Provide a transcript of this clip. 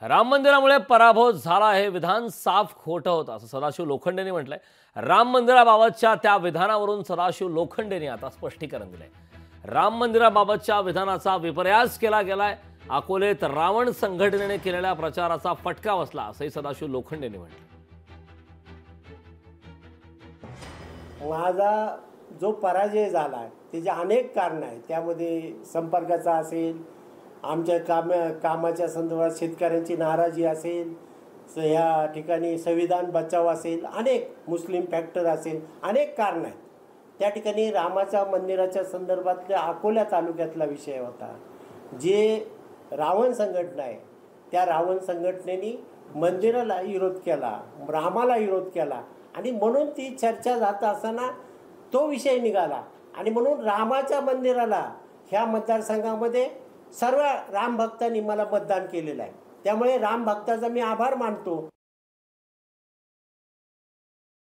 राम मंदिरामुळे पराभव झाला हे विधान साफ खोटं होतं असं सदाशिव लोखंडेंनी म्हटलंय। राम मंदिराबाबतच्या त्या विधानावरून सदाशिव लोखंडेंनी आता स्पष्टीकरण दिलंय। राम मंदिराबाबतच्या विधानाचा विपर्यास केला गेलाय। अकोलेत रावण संघटनेने केलेल्या प्रचाराचा फटका बसला असंही सदाशिव लोखंडेंनी म्हटलं। माझा जो पराजय झाला त्याचे अनेक कारण आहेत। त्यामध्ये संपर्काचा असेल, आमच्या कामाच्या संदर्भात शेतकऱ्यांची नाराजी असेल, या ठिकाणी संविधान बचाव असेल, अनेक मुस्लिम फॅक्टर असेल, अनेक कारण आहेत। त्या ठिकाणी रामाच्या मंदिराच्या संदर्भातल्या अकोला तालुक्यातला विषय होता। जे रावण संघटना आहे त्या रावण संघटनेने मंदिराला विरोध केला, रामाला विरोध केला आणि म्हणून ती चर्चा जात असताना तो विषय निघाला आणि म्हणून रामाच्या मंदिराला ह्या मतदारसंघामध्ये सर्व राम भक्तांनी मला मतदान केलेलं आहे। त्यामुळे राम भक्ताचा मी आभार मानतो।